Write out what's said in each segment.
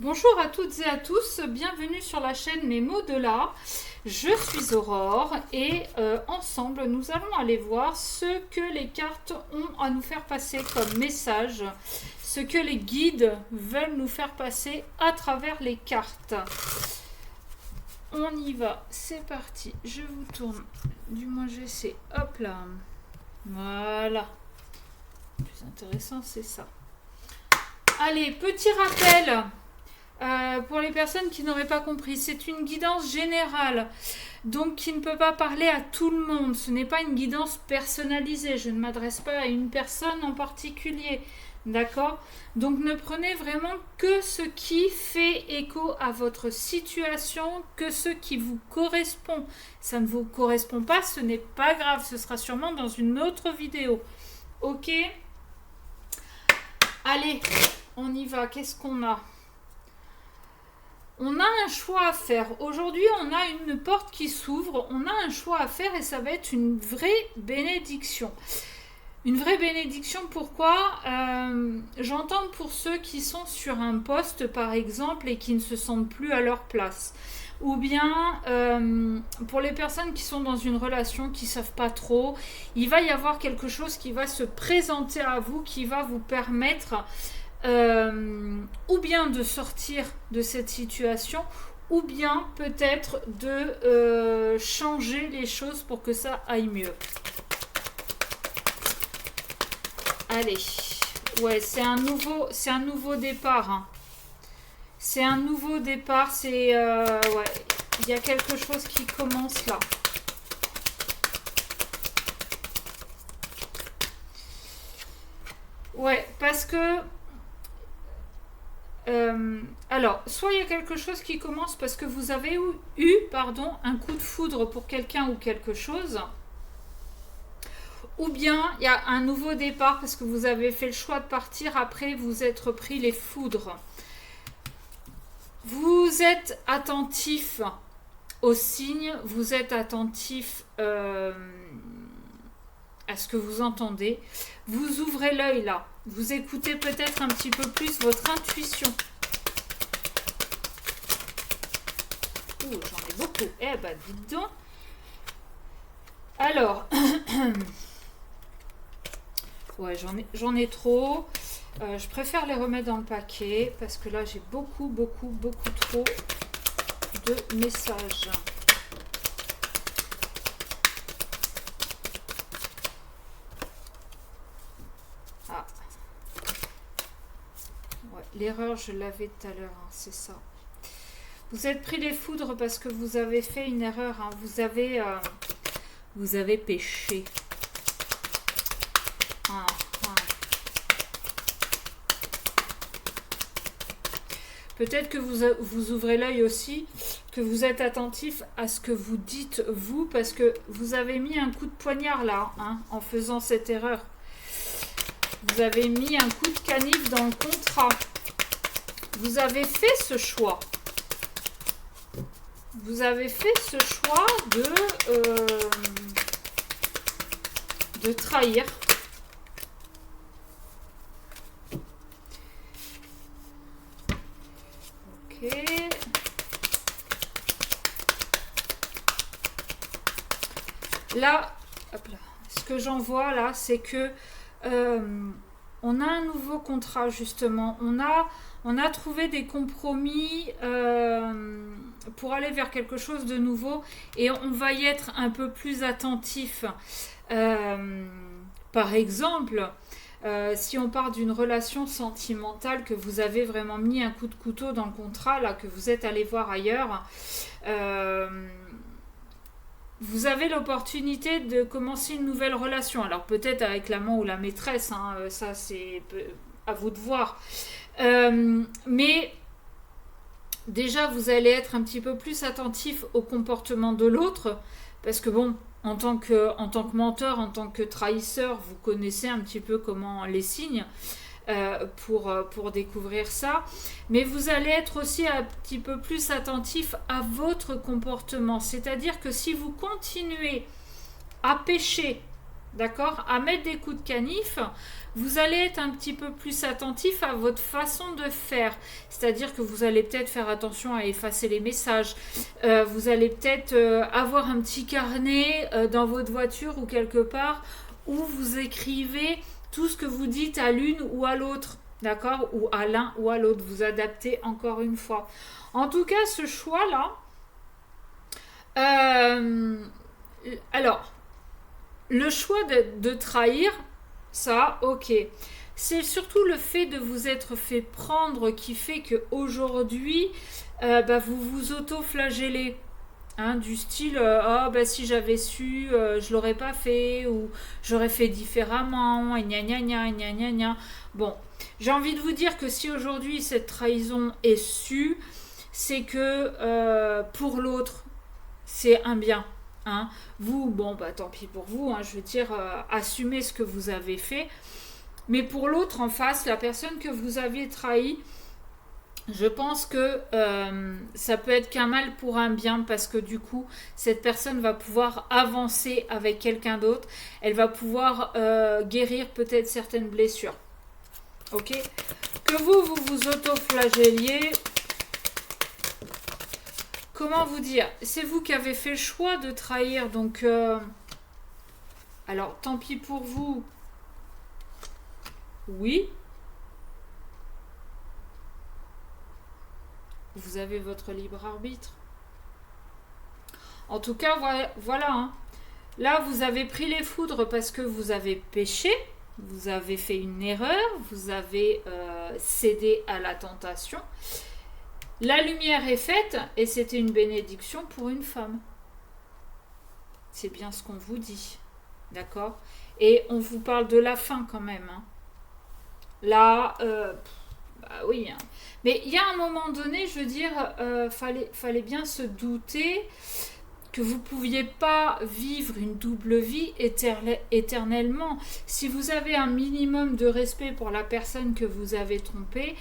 Bonjour à toutes et à tous, bienvenue sur la chaîne Mes mots de là. Je suis Aurore et ensemble nous allons aller voir ce que les cartes ont à nous faire passer comme message, ce que les guides veulent nous faire passer à travers les cartes. On y va, c'est parti, je vous tourne, du moins j'essaie, hop là, voilà. Le plus intéressant c'est ça. Allez, petit rappel. Pour les personnes qui n'auraient pas compris, c'est une guidance générale, donc qui ne peut pas parler à tout le monde. Ce n'est pas une guidance personnalisée. Je ne m'adresse pas à une personne en particulier. D'accord? Donc ne prenez vraiment que ce qui fait écho à votre situation, que ce qui vous correspond. Ça ne vous correspond pas, ce n'est pas grave. Ce sera sûrement dans une autre vidéo. Ok? Allez, on y va. Qu'est-ce qu'on a? On a un choix à faire. Aujourd'hui, on a une porte qui s'ouvre. On a un choix à faire et ça va être une vraie bénédiction. Une vraie bénédiction, pourquoi? J'entends pour ceux qui sont sur un poste, par exemple, et qui ne se sentent plus à leur place. Ou bien, pour les personnes qui sont dans une relation, qui ne savent pas trop, il va y avoir quelque chose qui va se présenter à vous, qui va vous permettre... ou bien de sortir de cette situation, ou bien peut-être de changer les choses pour que ça aille mieux. Allez, ouais, c'est un nouveau départ. Hein. C'est un nouveau départ, c'est ouais, il y a quelque chose qui commence là. Ouais, parce que alors, soit il y a quelque chose qui commence parce que vous avez eu un coup de foudre pour quelqu'un ou quelque chose, ou bien il y a un nouveau départ parce que vous avez fait le choix de partir après vous être pris les foudres. Vous êtes attentif aux signes, vous êtes attentif à ce que vous entendez, vous ouvrez l'œil là. Vous écoutez peut-être un petit peu plus votre intuition. Ouh, j'en ai beaucoup. Eh ben, dites donc. Alors, ouais, j'en ai trop. Je préfère les remettre dans le paquet parce que là, j'ai beaucoup trop de messages. Ah. L'erreur, je l'avais tout à l'heure, hein, c'est ça. Vous êtes pris les foudres parce que vous avez fait une erreur. Hein, vous avez péché. Ah, ah. Peut-être que vous ouvrez l'œil aussi, que vous êtes attentif à ce que vous dites vous, parce que vous avez mis un coup de poignard là, hein, en faisant cette erreur. Vous avez mis un coup de canif dans le contrat. Vous avez fait ce choix. Vous avez fait ce choix de trahir. Ok. Là, hop là, ce que j'en vois là, c'est que on a un nouveau contrat justement. On a trouvé des compromis pour aller vers quelque chose de nouveau et on va y être un peu plus attentif. Par exemple, si on part d'une relation sentimentale que vous avez vraiment mis un coup de couteau dans le contrat, là, que vous êtes allé voir ailleurs, vous avez l'opportunité de commencer une nouvelle relation. Alors peut-être avec l'amant ou la maîtresse, hein, ça c'est à vous de voir. Mais déjà vous allez être un petit peu plus attentif au comportement de l'autre, parce que bon, en tant que menteur, en tant que trahisseur, vous connaissez un petit peu comment les signes pour découvrir ça. Mais vous allez être aussi un petit peu plus attentif à votre comportement. C'est-à-dire que si vous continuez à pécher d'accord, à mettre des coups de canif, vous allez être un petit peu plus attentif à votre façon de faire. C'est-à-dire que vous allez peut-être faire attention à effacer les messages. Vous allez peut-être avoir un petit carnet dans votre voiture ou quelque part où vous écrivez tout ce que vous dites à l'une ou à l'autre. D'accord? Ou à l'un ou à l'autre. Vous adaptez encore une fois. En tout cas, ce choix-là... alors, le choix de trahir, ça, ok. C'est surtout le fait de vous être fait prendre qui fait qu'aujourd'hui, vous vous auto-flagellez. Hein, du style, si j'avais su, je l'aurais pas fait, ou j'aurais fait différemment, et gna gna gna gna gna gna. Bon, j'ai envie de vous dire que si aujourd'hui cette trahison est sue, c'est que pour l'autre, c'est un bien. Hein. Vous, bon, tant pis pour vous, hein, je veux dire, assumez ce que vous avez fait. Mais pour l'autre en face, la personne que vous aviez trahi, je pense que ça peut être qu'un mal pour un bien parce que du coup, cette personne va pouvoir avancer avec quelqu'un d'autre. Elle va pouvoir guérir peut-être certaines blessures. Ok? Que vous vous auto-flagelliez. Comment vous dire? C'est vous qui avez fait le choix de trahir. Donc, alors, tant pis pour vous. Oui. Vous avez votre libre arbitre. En tout cas, voilà. Hein. Là, vous avez pris les foudres parce que vous avez péché, vous avez fait une erreur, vous avez cédé à la tentation. La lumière est faite et c'était une bénédiction pour une femme. C'est bien ce qu'on vous dit. D'accord? Et on vous parle de la fin quand même. Hein. Là, oui. Hein. Mais il y a un moment donné, je veux dire, fallait bien se douter que vous ne pouviez pas vivre une double vie éternellement. Si vous avez un minimum de respect pour la personne que vous avez trompée,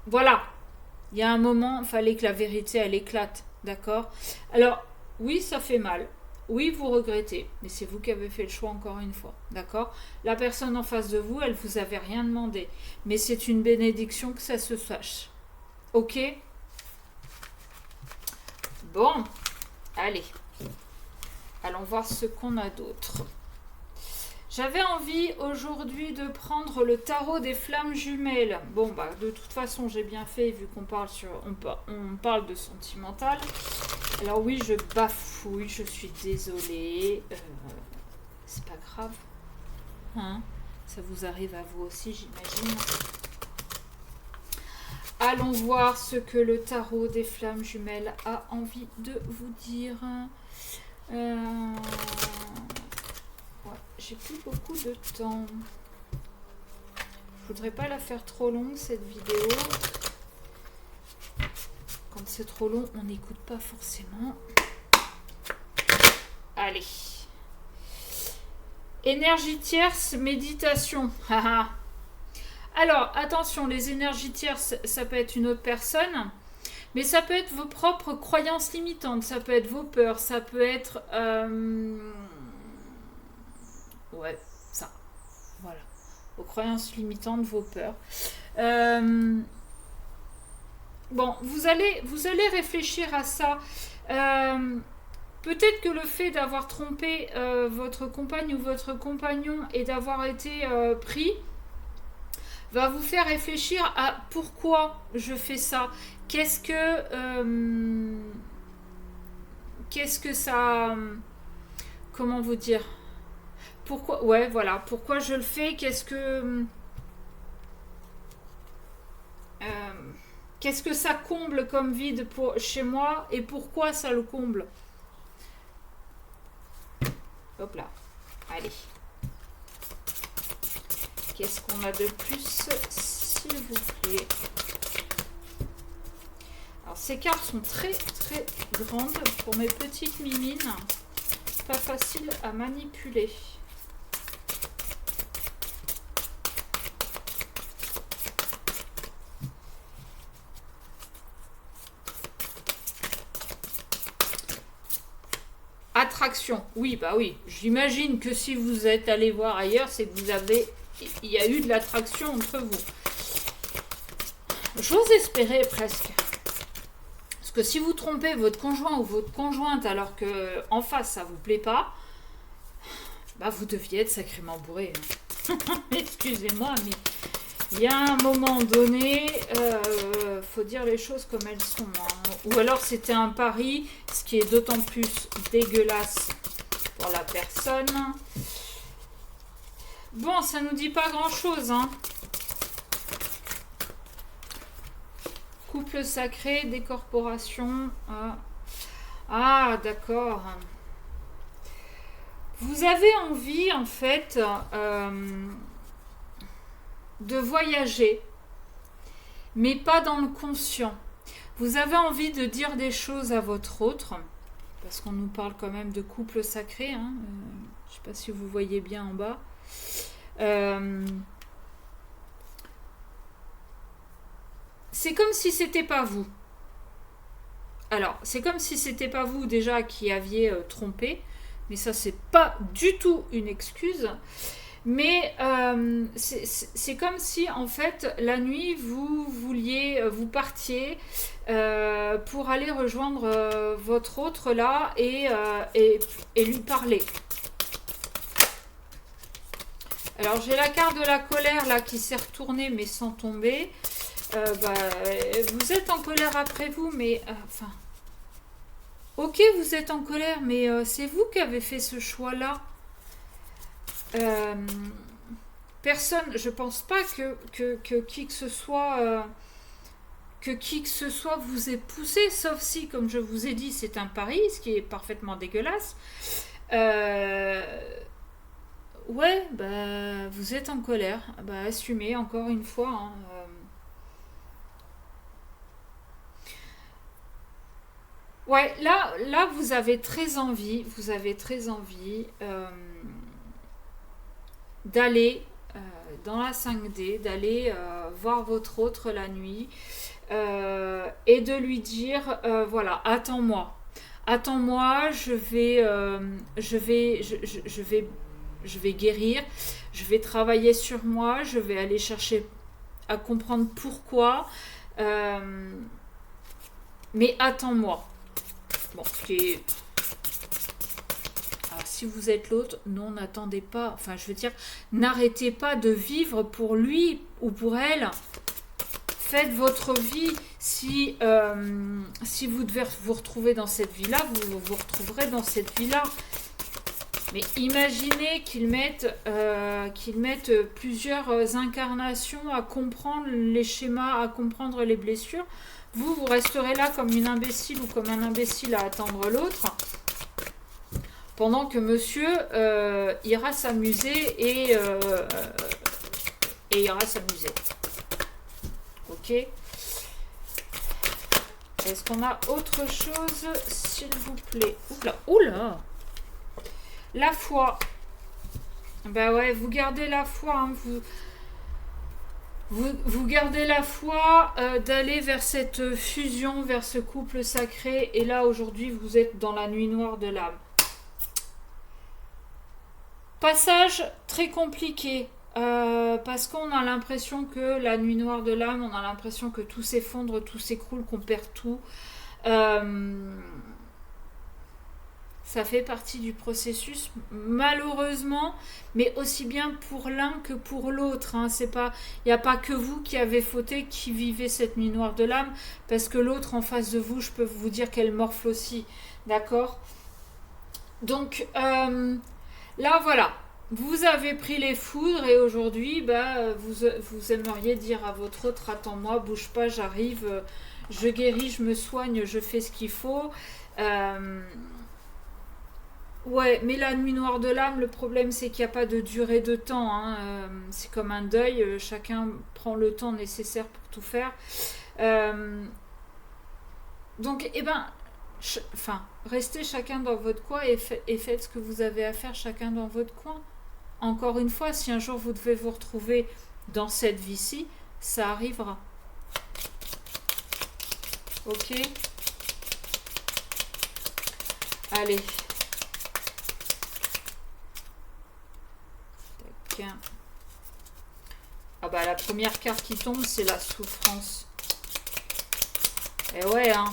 voilà. Il y a un moment, il fallait que la vérité, elle éclate. D'accord? Alors, oui, ça fait mal. Oui, vous regrettez, mais c'est vous qui avez fait le choix encore une fois, d'accord? La personne en face de vous, elle vous avait rien demandé, mais c'est une bénédiction que ça se sache. Ok? Bon, allez. Allons voir ce qu'on a d'autre. J'avais envie aujourd'hui de prendre le tarot des flammes jumelles. Bon, de toute façon, j'ai bien fait vu qu'on parle on parle de sentimental. Alors oui, je bafouille, je suis désolée. C'est pas grave. Hein? Ça vous arrive à vous aussi, j'imagine. Allons voir ce que le tarot des flammes jumelles a envie de vous dire. Ouais, j'ai plus beaucoup de temps. Je voudrais pas la faire trop longue, cette vidéo. Quand c'est trop long, on n'écoute pas forcément. Allez. Énergie tierce, méditation. Alors, attention, les énergies tierces, ça peut être une autre personne, mais ça peut être vos propres croyances limitantes, ça peut être vos peurs, ça peut être... Ouais, ça. Voilà. Vos croyances limitantes, vos peurs. Bon, vous allez réfléchir à ça. Peut-être que le fait d'avoir trompé votre compagne ou votre compagnon et d'avoir été pris va vous faire réfléchir à pourquoi je fais ça. Qu'est-ce que ça... Comment vous dire? Pourquoi... Ouais, voilà. Pourquoi je le fais? Qu'est-ce que ça comble comme vide chez moi et pourquoi ça le comble? Hop là. Allez. Qu'est-ce qu'on a de plus, s'il vous plaît? Alors, ces cartes sont très, très grandes pour mes petites mimines. Pas facile à manipuler. l'attraction. Oui, bah oui. J'imagine que si vous êtes allé voir ailleurs, c'est que il y a eu de l'attraction entre vous. J'ose espérer presque. Parce que si vous trompez votre conjoint ou votre conjointe alors que en face ça vous plaît pas, bah vous deviez être sacrément bourré. Hein. Excusez-moi, mais il y a un moment donné, faut dire les choses comme elles sont. Hein. Ou alors c'était un pari, ce qui est d'autant plus dégueulasse pour la personne. Bon, ça nous dit pas grand-chose. Hein. Couple sacré, décorporation. Ah, d'accord. Vous avez envie, en fait, de voyager, mais pas dans le conscient. Vous avez envie de dire des choses à votre autre, parce qu'on nous parle quand même de couple sacré. Hein, je ne sais pas si vous voyez bien en bas. C'est comme si c'était pas vous. Alors, c'est comme si c'était pas vous déjà qui aviez trompé, mais ça c'est pas du tout une excuse. Mais c'est comme si en fait la nuit vous partiez pour aller rejoindre votre autre là et lui parler. Alors j'ai la carte de la colère là qui s'est retournée mais sans tomber. Vous êtes en colère après vous, mais enfin, ok, vous êtes en colère, mais c'est vous qui avez fait ce choix-là. Personne, je pense pas que qui que ce soit vous ait poussé, sauf si, comme je vous ai dit, c'est un pari, ce qui est parfaitement dégueulasse. Ouais, bah vous êtes en colère, bah assumez encore une fois. Hein, ouais, là, vous avez très envie, d'aller dans la 5D, d'aller voir votre autre la nuit et de lui dire, voilà, attends-moi, je vais guérir, je vais travailler sur moi, je vais aller chercher à comprendre pourquoi, mais attends-moi. Bon, ce qui est... Alors, si vous êtes l'autre, non, n'attendez pas. Enfin, je veux dire, n'arrêtez pas de vivre pour lui ou pour elle. Faites votre vie. Si vous devez vous retrouver dans cette vie-là, vous vous retrouverez dans cette vie-là. Mais imaginez qu'ils mettent plusieurs incarnations à comprendre les schémas, à comprendre les blessures. Vous resterez là comme une imbécile ou comme un imbécile à attendre l'autre, pendant que monsieur ira s'amuser et ira s'amuser. Ok. Est-ce qu'on a autre chose, s'il vous plaît? Oula, oula. La foi. Ben ouais, vous gardez la foi, hein, vous gardez la foi d'aller vers cette fusion, vers ce couple sacré. Et là, aujourd'hui, vous êtes dans la nuit noire de l'âme. Passage très compliqué. Parce qu'on a l'impression que la nuit noire de l'âme, on a l'impression que tout s'effondre, tout s'écroule, qu'on perd tout. Ça fait partie du processus, malheureusement, mais aussi bien pour l'un que pour l'autre. Hein. Il n'y a pas que vous qui avez fauté, qui vivez cette nuit noire de l'âme, parce que l'autre en face de vous, je peux vous dire qu'elle morfle aussi. D'accord? Donc, là, voilà. Vous avez pris les foudres et aujourd'hui, vous aimeriez dire à votre autre, attends-moi, bouge pas, j'arrive, je guéris, je me soigne, je fais ce qu'il faut. Ouais, mais la nuit noire de l'âme, le problème c'est qu'il n'y a pas de durée de temps. Hein. C'est comme un deuil, chacun prend le temps nécessaire pour tout faire. Donc, restez chacun dans votre coin et faites ce que vous avez à faire chacun dans votre coin. Encore une fois, si un jour vous devez vous retrouver dans cette vie-ci, ça arrivera. Ok? Allez. Ok. Ah bah la première carte qui tombe, c'est la souffrance. Et ouais, hein.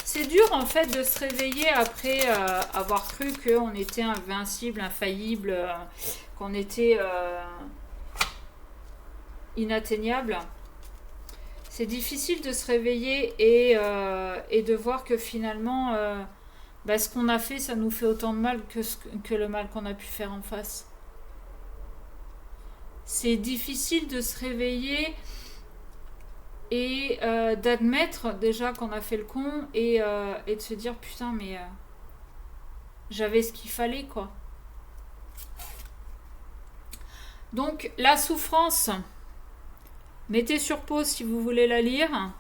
C'est dur en fait de se réveiller après avoir cru qu'on était invincible, infaillible, qu'on était inatteignable. C'est difficile de se réveiller et de voir que finalement, bah, ce qu'on a fait, ça nous fait autant de mal que le mal qu'on a pu faire en face. C'est difficile de se réveiller et d'admettre déjà qu'on a fait le con et de se dire putain mais j'avais ce qu'il fallait quoi. Donc la souffrance, mettez sur pause si vous voulez la lire.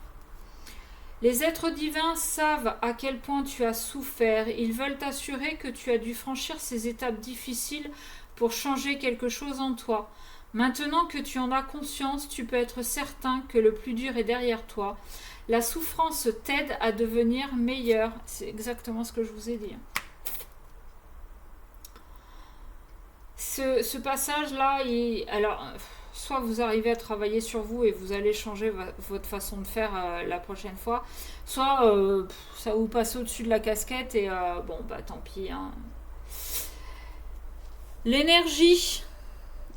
Les êtres divins savent à quel point tu as souffert. Ils veulent t'assurer que tu as dû franchir ces étapes difficiles pour changer quelque chose en toi. Maintenant que tu en as conscience, tu peux être certain que le plus dur est derrière toi. La souffrance t'aide à devenir meilleur. C'est exactement ce que je vous ai dit. Ce passage-là, alors, soit vous arrivez à travailler sur vous et vous allez changer votre façon de faire la prochaine fois, soit ça vous passe au-dessus de la casquette et bon, bah tant pis. Hein. L'énergie.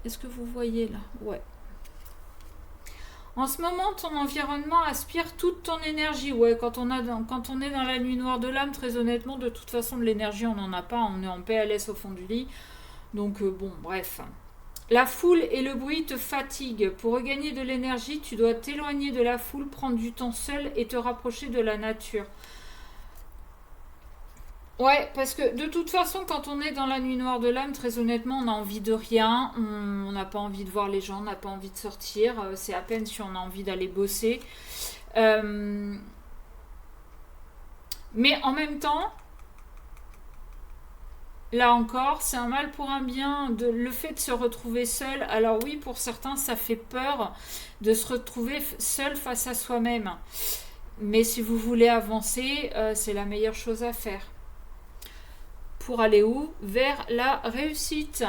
Est-ce que vous voyez là? Ouais. En ce moment, ton environnement aspire toute ton énergie. Ouais, quand on est dans la nuit noire de l'âme, très honnêtement, de toute façon, de l'énergie, on n'en a pas. On est en PLS au fond du lit. Donc, bon, bref. La foule et le bruit te fatiguent. Pour regagner de l'énergie, tu dois t'éloigner de la foule, prendre du temps seul et te rapprocher de la nature. Ouais, parce que de toute façon, quand on est dans la nuit noire de l'âme, très honnêtement, on n'a envie de rien. On n'a pas envie de voir les gens, on n'a pas envie de sortir. C'est à peine si on a envie d'aller bosser. Mais en même temps, là encore, c'est un mal pour un bien. Le fait de se retrouver seul. Alors oui, pour certains, ça fait peur de se retrouver seul face à soi-même. Mais si vous voulez avancer, c'est la meilleure chose à faire. Pour aller où? Vers la réussite.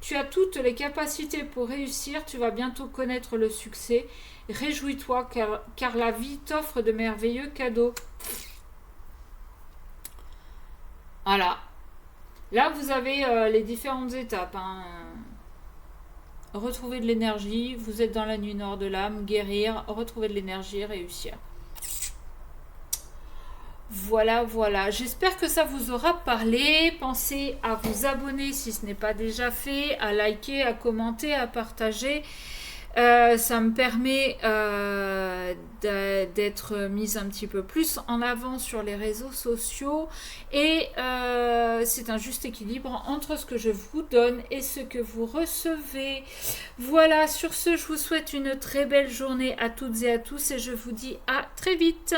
Tu as toutes les capacités pour réussir, tu vas bientôt connaître le succès. Réjouis-toi car la vie t'offre de merveilleux cadeaux. Voilà. Là, vous avez les différentes étapes. Hein. Retrouver de l'énergie, vous êtes dans la nuit noire de l'âme, guérir, retrouver de l'énergie, réussir. Voilà, voilà. J'espère que ça vous aura parlé. Pensez à vous abonner si ce n'est pas déjà fait, à liker, à commenter, à partager. Ça me permet d'être mise un petit peu plus en avant sur les réseaux sociaux. Et c'est un juste équilibre entre ce que je vous donne et ce que vous recevez. Voilà, sur ce, je vous souhaite une très belle journée à toutes et à tous et je vous dis à très vite.